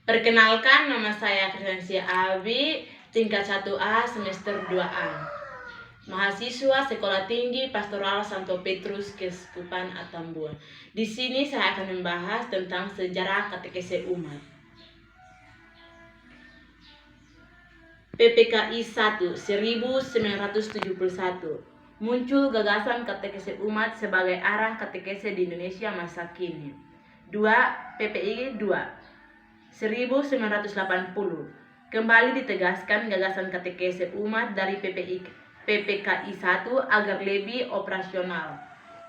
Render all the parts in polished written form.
Perkenalkan, nama saya Kristensia Abi, tingkat 1A semester 2A. Mahasiswa Sekolah Tinggi Pastoral Santo Petrus Keuskupan Atambua. Di sini saya akan membahas tentang sejarah katekese umat. PPKI 1 1971. Muncul gagasan katekese umat sebagai arah katekese di Indonesia masa kini. 2. PPI 2 1980. Kembali ditegaskan gagasan katekese umat dari PPKI 1 agar lebih operasional.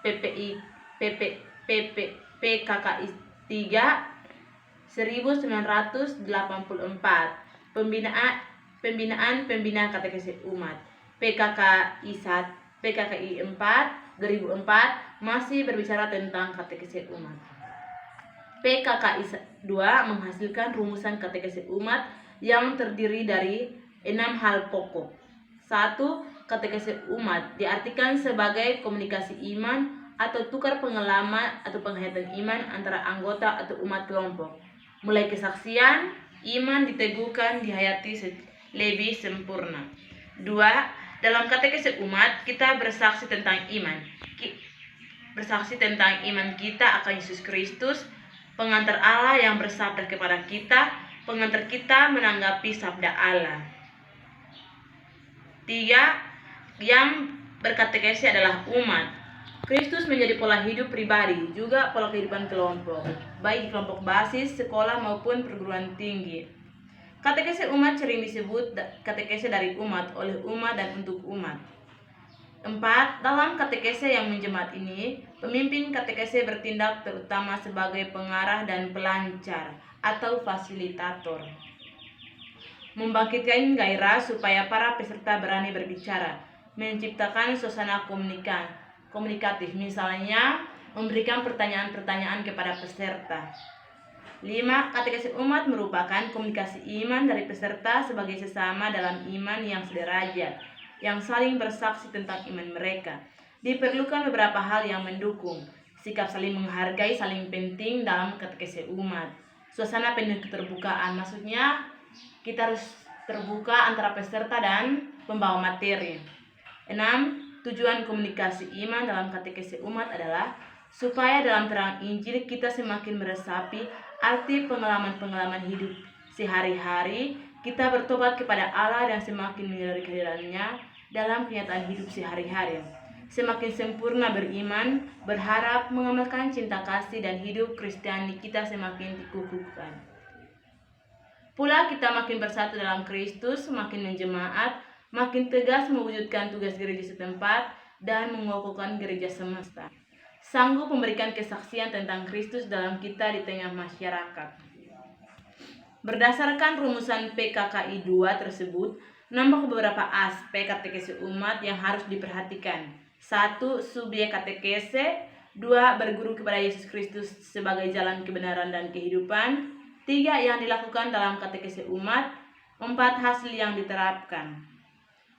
PKKI 3 1984. Pembinaan katekese umat. PKKI 4 2004 masih berbicara tentang katekese umat. PKKI 2 menghasilkan rumusan katekese umat yang terdiri dari 6 hal pokok. 1. Katekese umat diartikan sebagai komunikasi iman atau tukar pengalaman atau penghayatan iman antara anggota atau umat kelompok. Mulai kesaksian, iman diteguhkan, dihayati lebih sempurna. 2. Dalam katekese umat, kita bersaksi tentang iman. Bersaksi tentang iman kita akan Yesus Kristus, pengantar Allah yang bersabda kepada kita, pengantar kita menanggapi sabda Allah. 3. Yang berkatekese adalah umat. Kristus menjadi pola hidup pribadi, juga pola kehidupan kelompok, baik di kelompok basis, sekolah maupun perguruan tinggi. Katekese umat sering disebut katekese dari umat, oleh umat, dan untuk umat. 4. Dalam katekese yang menjemaat ini, pemimpin katekese bertindak terutama sebagai pengarah dan pelancar atau fasilitator. Membangkitkan gairah supaya para peserta berani berbicara, menciptakan suasana komunikatif, misalnya memberikan pertanyaan-pertanyaan kepada peserta. 5. Katekese umat merupakan komunikasi iman dari peserta sebagai sesama dalam iman yang sederajat, yang saling bersaksi tentang iman mereka. Diperlukan beberapa hal yang mendukung. Sikap saling menghargai saling penting dalam katekese umat. Suasana penuh keterbukaan, maksudnya kita harus terbuka antara peserta dan pembawa materi. 6. Tujuan komunikasi iman dalam katekese umat adalah supaya dalam terang Injil kita semakin meresapi arti pengalaman-pengalaman hidup sehari-hari, kita bertobat kepada Allah dan semakin menyadari kehadirannya dalam kenyataan hidup sehari-hari. Semakin sempurna beriman, berharap, mengamalkan cinta kasih, dan hidup Kristiani kita semakin dikukuhkan. Pula kita makin bersatu dalam Kristus, makin menjemaat, makin tegas mewujudkan tugas gereja setempat, dan mengokohkan gereja semesta. Sanggup memberikan kesaksian tentang Kristus dalam kita di tengah masyarakat. Berdasarkan rumusan PKKI 2 tersebut, nampak beberapa aspek katekese umat yang harus diperhatikan. 1. Subjek katekese. 2. Berguru kepada Yesus Kristus sebagai jalan kebenaran dan kehidupan. 3. Yang dilakukan dalam katekese umat. 4. Hasil yang diterapkan.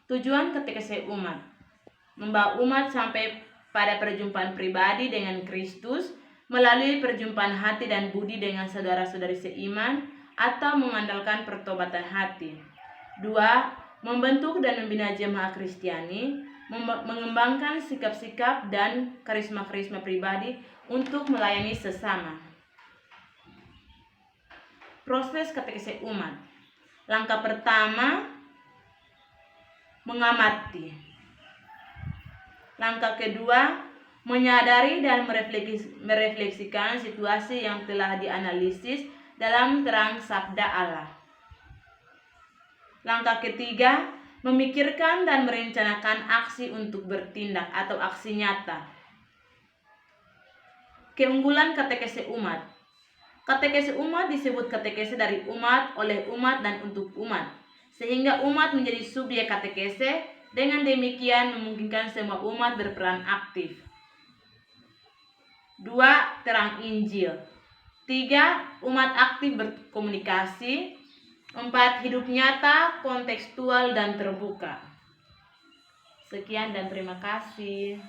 Tujuan katekese umat: membawa umat sampai pada perjumpaan pribadi dengan Kristus melalui perjumpaan hati dan budi dengan saudara-saudari seiman atau mengandalkan pertobatan hati. 2. Membentuk dan membina jemaat Kristiani, mengembangkan sikap-sikap dan karisma-karisma pribadi untuk melayani sesama. Proses katekese umat. Langkah pertama, mengamati. Langkah kedua, menyadari dan merefleksikan situasi yang telah dianalisis dalam terang sabda Allah. Langkah ketiga, memikirkan dan merencanakan aksi untuk bertindak atau aksi nyata. Keunggulan katekese umat. Katekese umat disebut katekese dari umat, oleh umat, dan untuk umat, sehingga umat menjadi subjek katekese. Dengan demikian memungkinkan semua umat berperan aktif. 2. Terang Injil. 3. Umat aktif berkomunikasi. 4. Hidup nyata, kontekstual, dan terbuka. Sekian dan terima kasih.